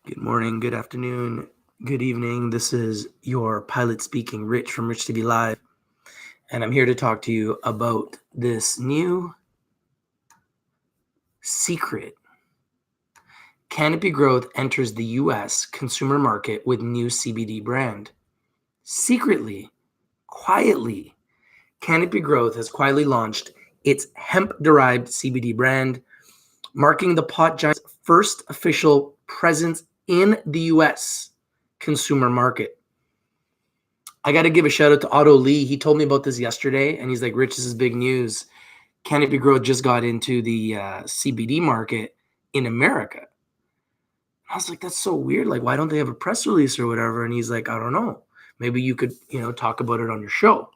Good morning, good afternoon, good evening. This is your pilot speaking, Rich from Rich TV Live. And I'm here to talk to you about this new secret. Canopy Growth enters the US consumer market with new CBD brand. Secretly, quietly, Canopy Growth has quietly launched its hemp-derived CBD brand, marking the pot giant's first official presence in the US consumer market. I got to give a shout out to Otto Lee. He told me about this yesterday, and he's like, Rich, this is big news. Canopy Growth just got into the CBD market in America. I was like, that's so weird. Like, why don't they have a press release or whatever? And he's like, I don't know. Maybe you could, talk about it on your show.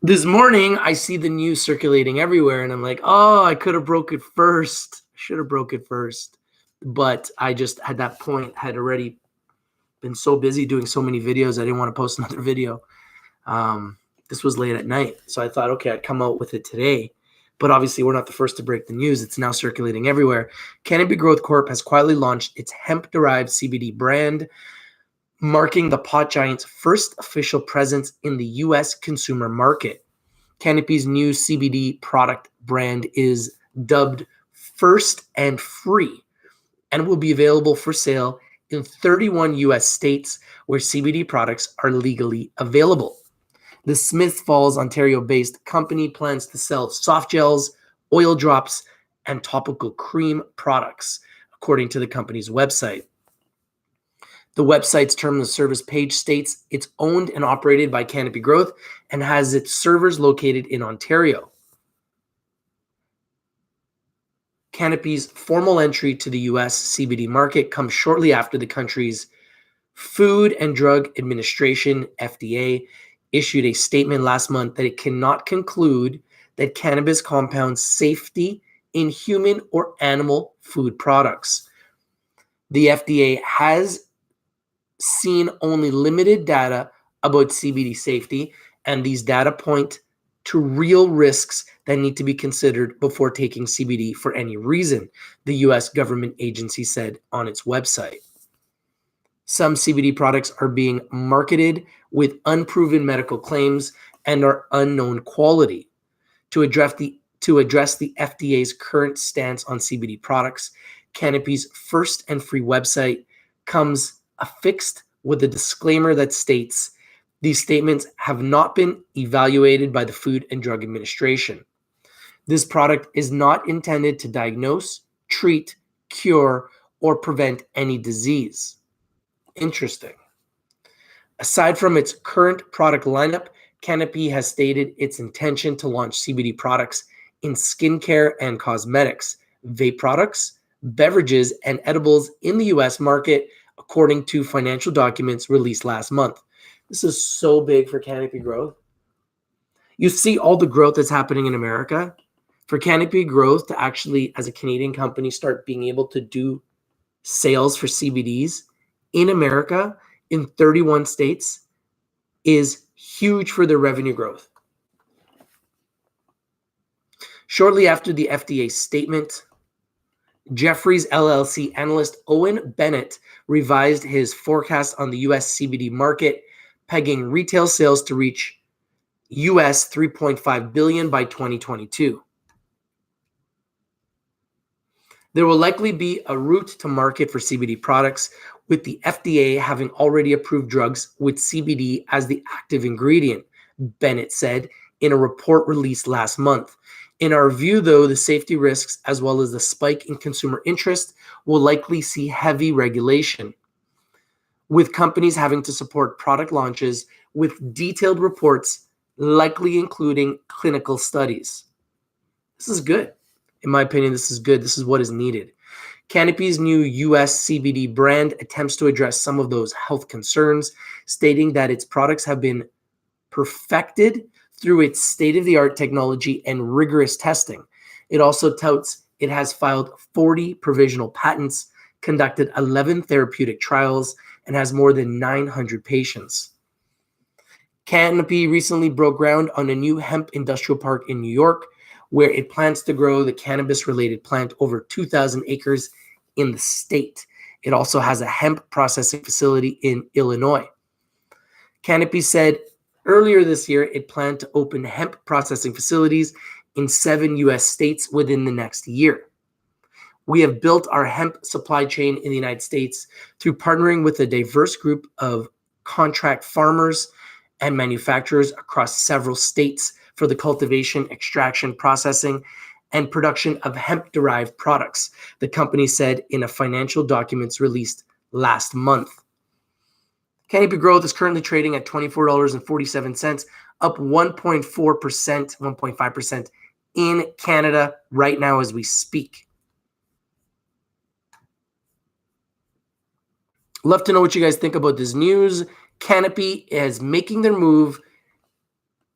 This morning, I see the news circulating everywhere, and I'm like, oh, I could have broke it first. Should have broke it first. But I just, at that point, had already been so busy doing so many videos, I didn't want to post another video. This was late at night, so I thought, okay, I'd come out with it today. But obviously, we're not the first to break the news. It's now circulating everywhere. Canopy Growth Corp has quietly launched its hemp-derived CBD brand, marking the pot giant's first official presence in the U.S. consumer market. Canopy's new CBD product brand is dubbed First and Free and will be available for sale in 31 U.S. states where CBD products are legally available. The Smith Falls, Ontario-based company plans to sell soft gels, oil drops, and topical cream products, according to the company's website. The website's terms of service page states it's owned and operated by Canopy Growth and has its servers located in Ontario. Canopy's formal entry to the U.S. CBD market comes shortly after the country's Food and Drug Administration, FDA, issued a statement last month that it cannot conclude that cannabis compounds safety in human or animal food products. The FDA has seen only limited data about CBD safety, and these data point to real risks that need to be considered before taking CBD for any reason, the U.S. government agency said on its website. Some CBD products are being marketed with unproven medical claims and are unknown quality. To address the FDA's current stance on CBD products, Canopy's First and Free website comes affixed with a disclaimer that states these statements have not been evaluated by the Food and Drug Administration. This product is not intended to diagnose, treat, cure, or prevent any disease. Interesting. Aside from its current product lineup, Canopy has stated its intention to launch CBD products in skincare and cosmetics, vape products, beverages, and edibles in the U.S. market, according to financial documents released last month. This is so big for Canopy Growth. You see all the growth that's happening in America. For Canopy Growth to actually, as a Canadian company, start being able to do sales for CBDs in America in 31 states is huge for their revenue growth. Shortly after the FDA statement, Jefferies LLC analyst Owen Bennett revised his forecast on the U.S. CBD market, pegging retail sales to reach U.S. $3.5 billion by 2022. There will likely be a route to market for CBD products, with the FDA having already approved drugs with CBD as the active ingredient, Bennett said in a report released last month. In our view, though, the safety risks as well as the spike in consumer interest will likely see heavy regulation, with companies having to support product launches with detailed reports, likely including clinical studies. This is good. In my opinion, this is good. This is what is needed. Canopy's new U.S. CBD brand attempts to address some of those health concerns, stating that its products have been perfected through its state-of-the-art technology and rigorous testing. It also touts it has filed 40 provisional patents, conducted 11 therapeutic trials, and has more than 900 patients. Canopy recently broke ground on a new hemp industrial park in New York, where it plans to grow the cannabis-related plant over 2,000 acres in the state. It also has a hemp processing facility in Illinois. Canopy said earlier this year it planned to open hemp processing facilities in 7 U.S. states within the next year. We have built our hemp supply chain in the United States through partnering with a diverse group of contract farmers and manufacturers across several states for the cultivation, extraction, processing, and production of hemp-derived products, the company said in a financial documents released last month. Canopy Growth is currently trading at $24.47, up 1.4%, 1.5% in Canada right now as we speak. Love to know what you guys think about this news. Canopy is making their move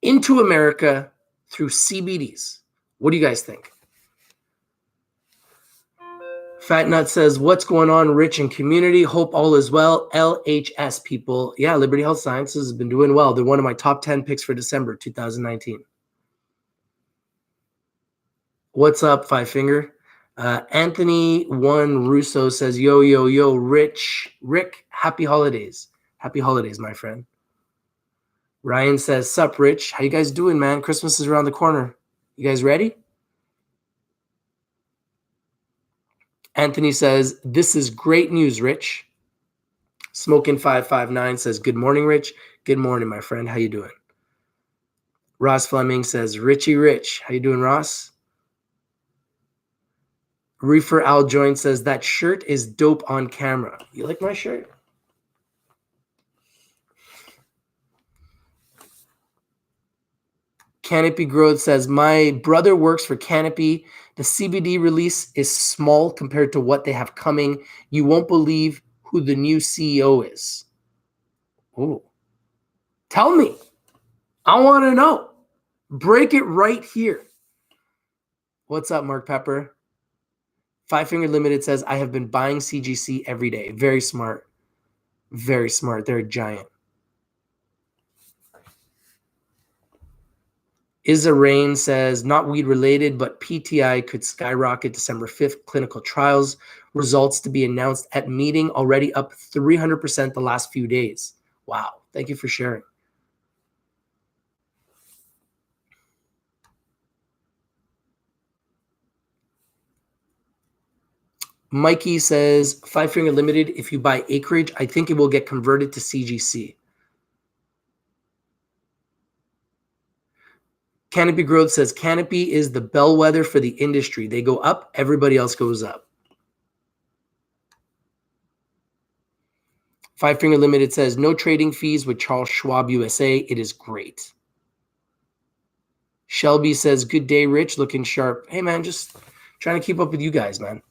into America through CBDs. What do you guys think? Fat Nut says, what's going on, Rich and community? Hope all is well. LHS people. Yeah, Liberty Health Sciences has been doing well. They're one of my top 10 picks for December 2019. What's up, Five Finger? Anthony One Russo says, yo, yo, yo, Rick, happy holidays. Happy holidays, my friend. Ryan says, sup, Rich? How you guys doing, man? Christmas is around the corner. You guys ready? Anthony says, this is great news, Rich. Smokin559 says, good morning, Rich. Good morning, my friend. How you doing? Ross Fleming says, Richie Rich. How you doing, Ross? Reefer Al Joint says, that shirt is dope on camera. You like my shirt? Canopy Growth says, my brother works for Canopy. The CBD release is small compared to what they have coming. You won't believe who the new CEO is. Oh, tell me. I want to know. Break it right here. What's up, Mark Pepper? Five Finger Limited says, I have been buying CGC every day. Very smart. Very smart. They're a giant. Isa Rain says, not weed related, but PTI could skyrocket December 5th. Clinical trials results to be announced at meeting, already up 300% the last few days. Wow. Thank you for sharing. Mikey says, Five Finger Limited, if you buy acreage, I think it will get converted to CGC. Canopy Growth says, Canopy is the bellwether for the industry. They go up, everybody else goes up. Five Finger Limited says, no trading fees with Charles Schwab USA. It is great. Shelby says, good day, Rich. Looking sharp. Hey, man, just trying to keep up with you guys, man.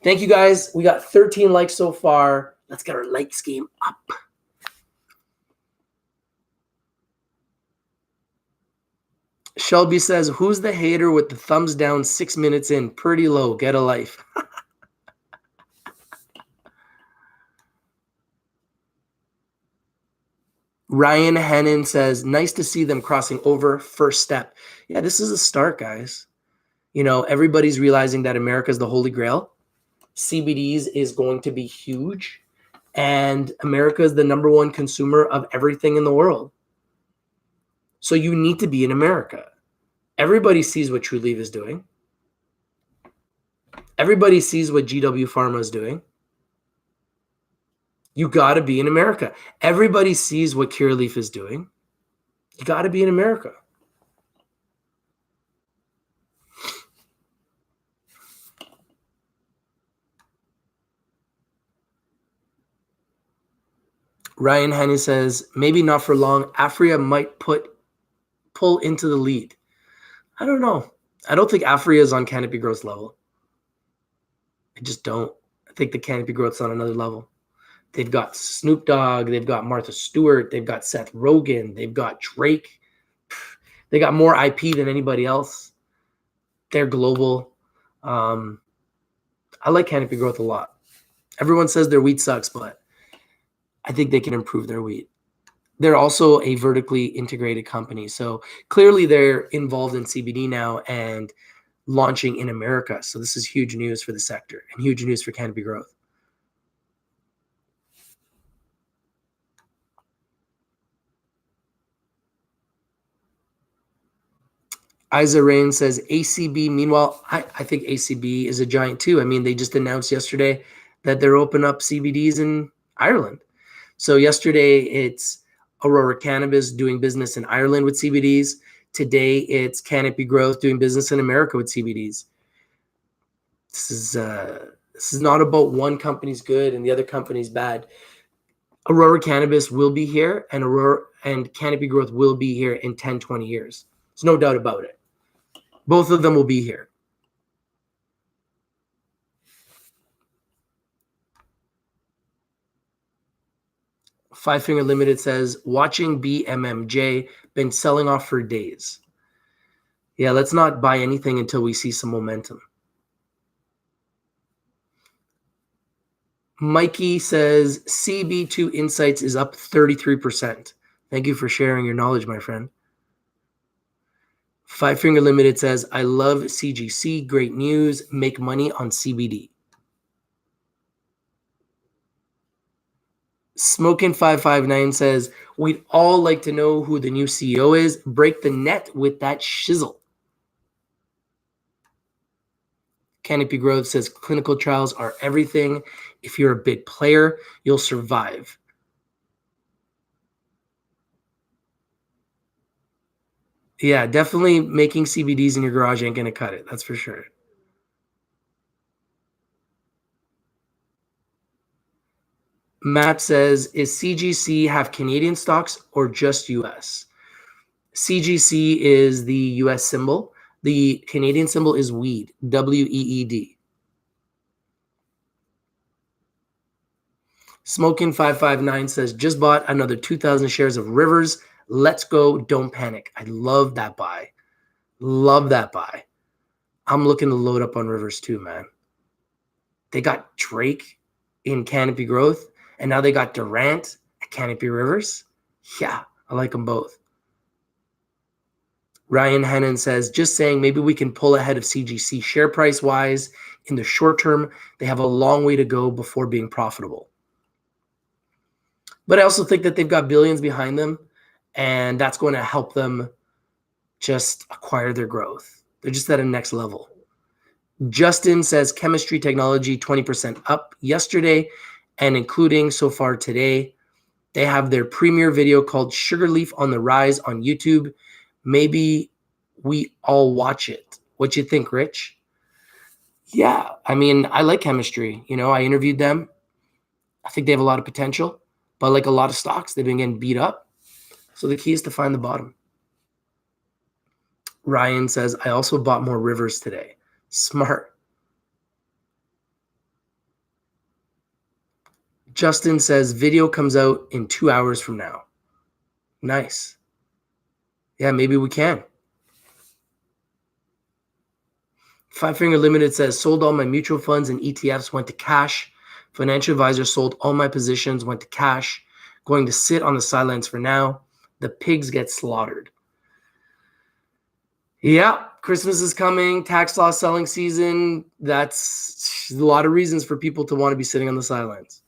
Thank you, guys. We got 13 likes so far. Let's get our likes game up. Shelby says, who's the hater with the thumbs down 6 minutes in? Pretty low. Get a life. Ryan Hannon says, nice to see them crossing over. First step. Yeah, this is a start, guys. You know, everybody's realizing that America is the holy grail. CBDs is going to be huge. And America is the #1 consumer of everything in the world. So you need to be in America. Everybody sees what Trulieve is doing. Everybody sees what GW Pharma is doing. You got to be in America. Everybody sees what Curaleaf is doing. You got to be in America. Ryan Haney says, maybe not for long. Afria might pull into the lead. I don't know. I don't think Afria is on Canopy Growth's level. I just don't. I think the Canopy Growth's on another level. They've got Snoop Dogg. They've got Martha Stewart. They've got Seth Rogen. They've got Drake. They got more IP than anybody else. They're global. I like Canopy Growth a lot. Everyone says their wheat sucks, but I think they can improve their wheat. They're also a vertically integrated company. So clearly they're involved in CBD now and launching in America. So this is huge news for the sector and huge news for Canopy Growth. Isa Rain says ACB. Meanwhile, I think ACB is a giant too. I mean, they just announced yesterday that they're opening up CBDs in Ireland. So yesterday it's Aurora Cannabis doing business in Ireland with CBDs. Today it's Canopy Growth doing business in America with CBDs. This is not about one company's good and the other company's bad. Aurora Cannabis will be here, and Aurora and Canopy Growth will be here in 10, 20 years. There's no doubt about it. Both of them will be here. Five Finger Limited says, watching BMMJ, been selling off for days. Yeah, let's not buy anything until we see some momentum. Mikey says, CB2 Insights is up 33%. Thank you for sharing your knowledge, my friend. Five Finger Limited says, I love CGC. Great news. Make money on CBD. Smokin559 says, we'd all like to know who the new CEO is. Break the net with that shizzle. Canopy Growth says, clinical trials are everything. If you're a big player, you'll survive. Yeah, definitely making CBDs in your garage ain't going to cut it. That's for sure. Matt says, is CGC have Canadian stocks or just US? CGC is the US symbol. The Canadian symbol is weed, WEED. Smokin559 says, just bought another 2,000 shares of Rivers. Let's go. Don't panic. I love that buy. Love that buy. I'm looking to load up on Rivers too, man. They got Drake in Canopy Growth, and now they got Durant at Canopy Rivers. Yeah, I like them both. Ryan Hennon says, just saying maybe we can pull ahead of CGC share price wise. In the short term, they have a long way to go before being profitable. But I also think that they've got billions behind them, and that's going to help them just acquire their growth. They're just at a next level. Justin says chemistry technology 20% up yesterday, and including so far today. They have their premiere video called Sugar Leaf on the Rise on YouTube. Maybe we all watch it. What you think, Rich? Yeah, I mean, I like chemistry. You know, I interviewed them. I think they have a lot of potential, but like a lot of stocks, they've been getting beat up. So the key is to find the bottom. Ryan says, I also bought more Rivers today. Smart. Justin says, video comes out in 2 hours from now. Nice. Yeah, maybe we can. Five Finger Limited says, sold all my mutual funds and ETFs, went to cash. Financial advisor sold all my positions, went to cash. Going to sit on the sidelines for now. The pigs get slaughtered. Yeah, Christmas is coming, tax loss selling season. That's a lot of reasons for people to want to be sitting on the sidelines.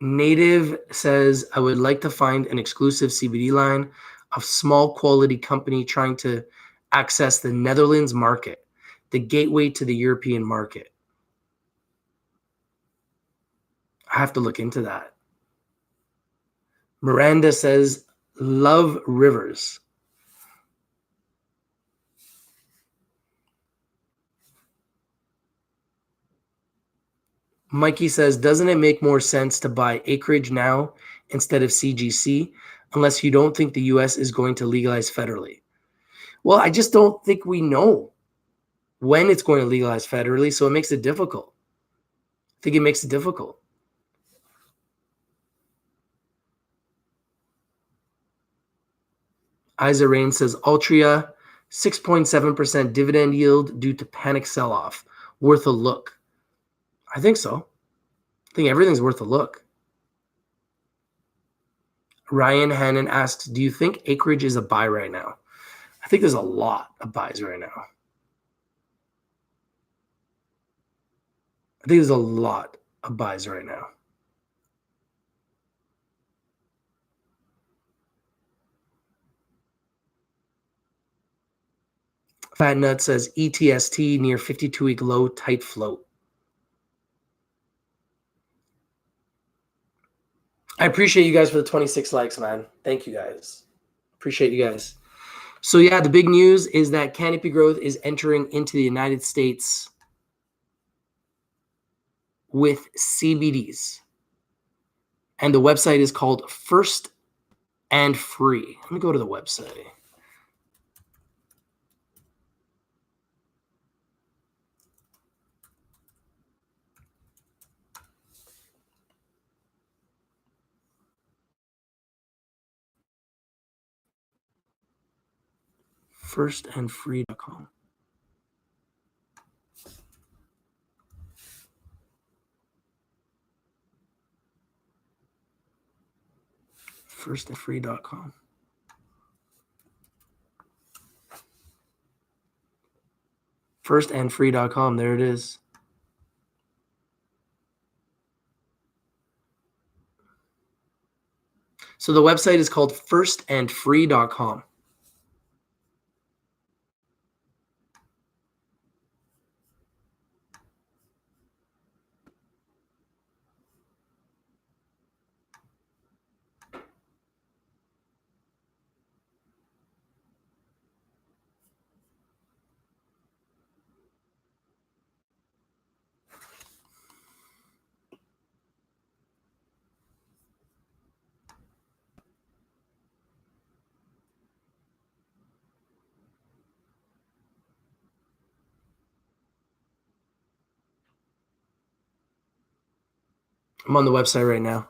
Native says, I would like to find an exclusive CBD line of small quality company trying to access the Netherlands market, the gateway to the European market. I have to look into that. Miranda says, love Rivers. Mikey says, doesn't it make more sense to buy acreage now instead of CGC unless you don't think the US is going to legalize federally? Well, I just don't think we know when it's going to legalize federally, so it makes it difficult. I think it makes it difficult. Isa Rain says, Altria, 6.7% dividend yield due to panic sell-off. Worth a look. I think so. I think everything's worth a look. Ryan Hannon asks, do you think acreage is a buy right now? I think there's a lot of buys right now. I think there's a lot of buys right now. Fat Nut says ETST near 52-week low, tight float. I appreciate you guys for the 26 likes, man. Thank you guys. Appreciate you guys. So yeah, the big news is that Canopy Growth is entering into the United States with CBDs. And the website is called First and Free. Let me go to the website. Firstandfree.com. Firstandfree.com. Firstandfree.com. There it is. So the website is called firstandfree.com. I'm on the website right now.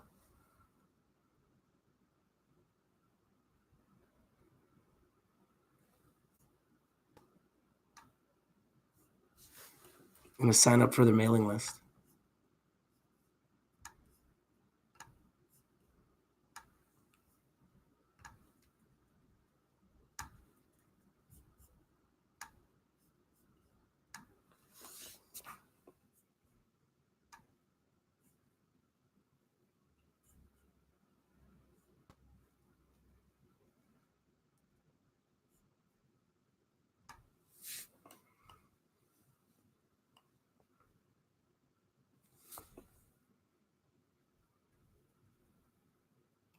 I'm going to sign up for the mailing list.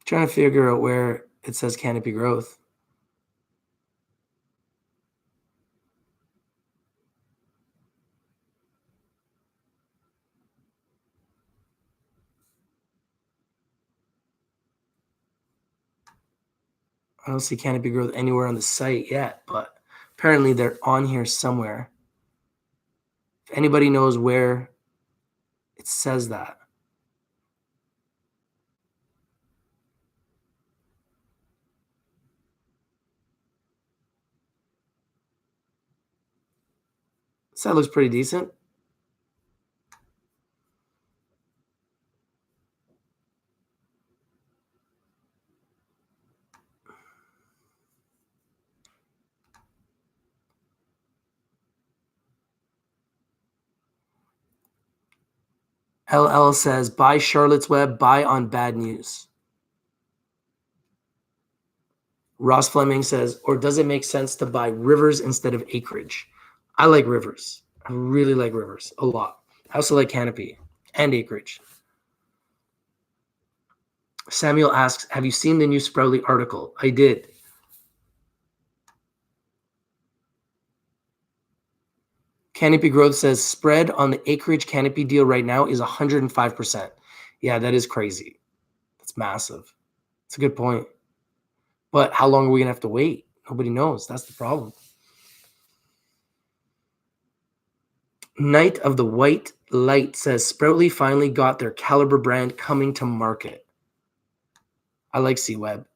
Trying to figure out where it says Canopy Growth. I don't see Canopy Growth anywhere on the site yet, but apparently they're on here somewhere. If anybody knows where it says that. That looks pretty decent. LL says, buy Charlotte's Web, buy on bad news. Ross Fleming says, or does it make sense to buy rivers instead of acreage? I like rivers. I really like rivers a lot. I also like Canopy and acreage. Samuel asks, have you seen the new Sproutly article? I did. Canopy Growth says spread on the acreage Canopy deal right now is 105%. Yeah, that is crazy. That's massive. That's a good point. But how long are we going to have to wait? Nobody knows. That's the problem. Night of the White Light says Sproutly finally got their Caliber brand coming to market. I like C-Web.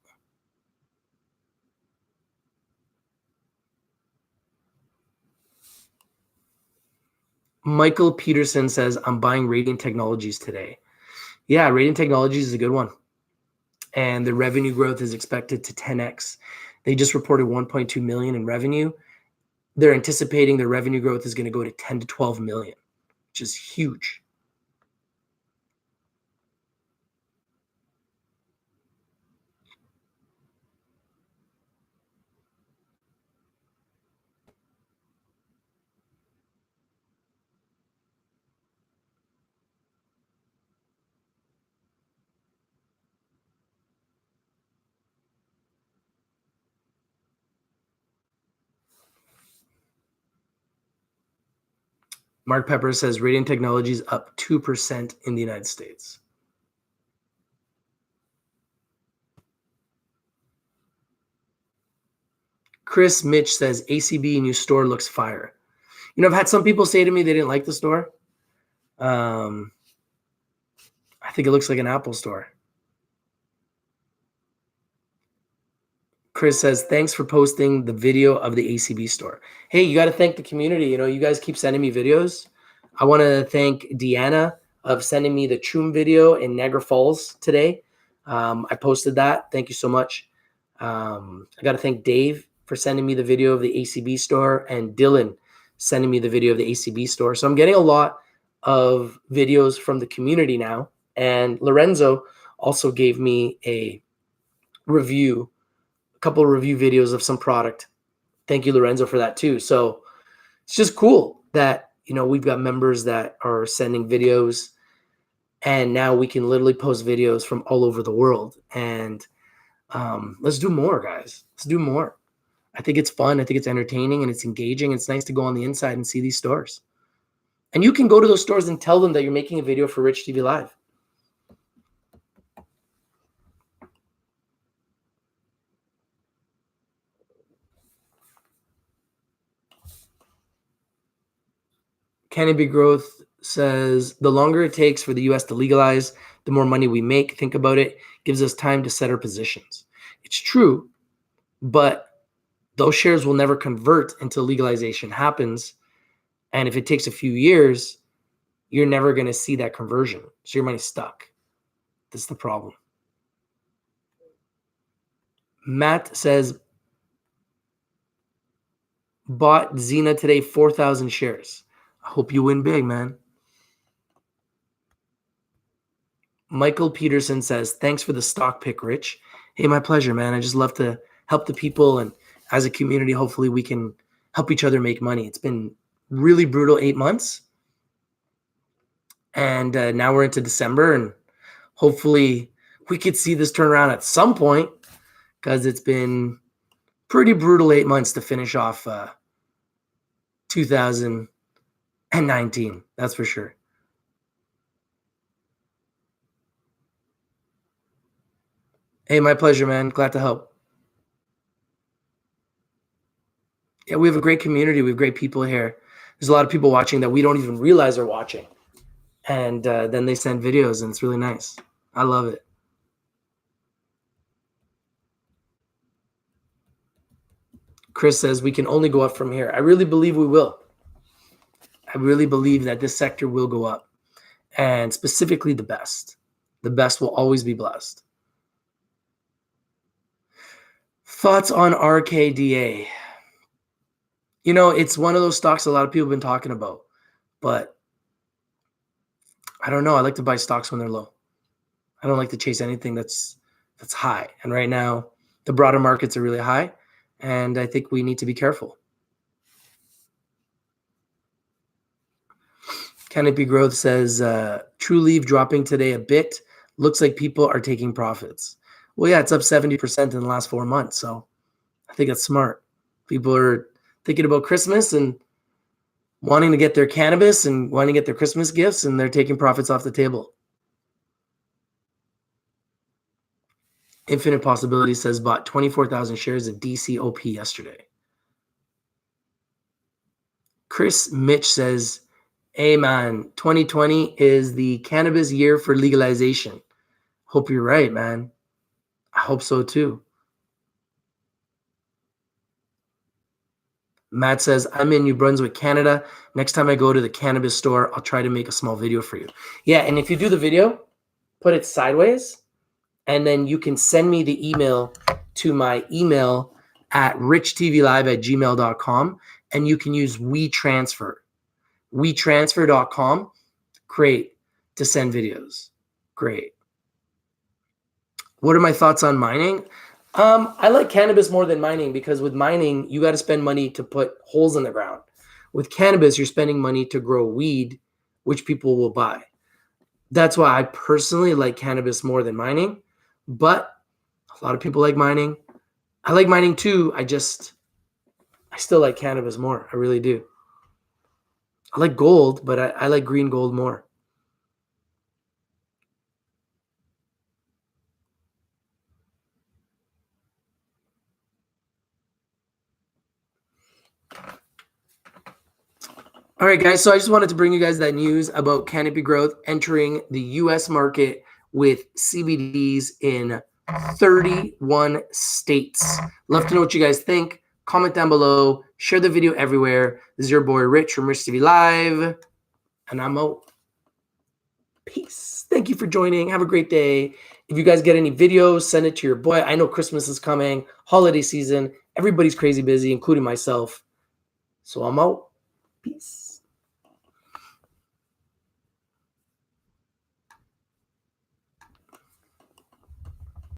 Michael Peterson says, I'm buying Radiant Technologies today. Yeah, Radiant Technologies is a good one. And the revenue growth is expected to 10x. They just reported 1.2 million in revenue. They're anticipating their revenue growth is going to go to 10 to 12 million, which is huge. Mark Pepper says Radiant Technologies up 2% in the United States. Chris Mitch says ACB new store looks fire. You know, I've had some people say to me they didn't like the store. I think it looks like an Apple store. Chris says, thanks for posting the video of the ACB store. Hey, you got to thank the community. You know, you guys keep sending me videos. I want to thank Deanna of sending me the Choom video in Niagara Falls today. I posted that. Thank you so much. I got to thank Dave for sending me the video of the ACB store, and Dylan sending me the video of the ACB store. So I'm getting a lot of videos from the community now. And Lorenzo also gave me a couple of review videos of some product. Thank you, Lorenzo, for that too. So it's just cool that, you know, we've got members that are sending videos, and now we can literally post videos from all over the world. And let's do more, guys. Let's do more. I think it's fun. I think it's entertaining and it's engaging. It's nice to go on the inside and see these stores. And you can go to those stores and tell them that you're making a video for Rich TV Live. Canopy Growth says, the longer it takes for the US to legalize, the more money we make. Think about it. Gives us time to set our positions. It's true, but those shares will never convert until legalization happens. And if it takes a few years, you're never going to see that conversion. So your money's stuck. That's the problem. Matt says, bought Xena today, 4,000 shares. I hope you win big, man. Michael Peterson says, thanks for the stock pick, Rich. Hey, my pleasure, man. I just love to help the people. And as a community, hopefully we can help each other make money. It's been really brutal 8 months. And now we're into December, and hopefully we could see this turn around at some point, because it's been pretty brutal 8 months to finish off 2019. That's for sure. Hey, my pleasure, man. Glad to help. Yeah, we have a great community. We have great people here. There's a lot of people watching that we don't even realize are watching. And then they send videos, and it's really nice. I love it. Chris says, we can only go up from here. I really believe we will. I really believe that this sector will go up. And specifically the best. The best will always be blessed. Thoughts on RKDA? You know, it's one of those stocks a lot of people have been talking about. But I don't know. I like to buy stocks when they're low. I don't like to chase anything that's high. And right now, the broader markets are really high. And I think we need to be careful. Canopy Growth says, True Leave dropping today a bit. Looks like people are taking profits. Well, yeah, it's up 70% in the last 4 months. So I think that's smart. People are thinking about Christmas and wanting to get their cannabis and wanting to get their Christmas gifts, and they're taking profits off the table. Infinite Possibility says, bought 24,000 shares of DCOP yesterday. Chris Mitch says, hey man, 2020 is the cannabis year for legalization. Hope you're right, man. I hope so too. Matt says, I'm in New Brunswick, Canada. Next time I go to the cannabis store, I'll try to make a small video for you. Yeah, and if you do the video, put it sideways, and then you can send me the email to my email at richtvlive@gmail.com, and you can use WeTransfer. WeTransfer.com. Great to send videos. Great. What are my thoughts on mining? I like cannabis more than mining, because with mining, you got to spend money to put holes in the ground. With cannabis, you're spending money to grow weed, which people will buy. That's why I personally like cannabis more than mining, but a lot of people like mining. I like mining too. I still like cannabis more. I really do. I like gold, but I like green gold more. All right, guys. So I just wanted to bring you guys that news about Canopy Growth entering the US market with CBDs in 31 states. Love to know what you guys think. Comment down below. Share the video everywhere. This is your boy Rich from Rich TV Live. And I'm out. Peace. Thank you for joining. Have a great day. If you guys get any videos, send it to your boy. I know Christmas is coming, holiday season. Everybody's crazy busy, including myself. So I'm out. Peace.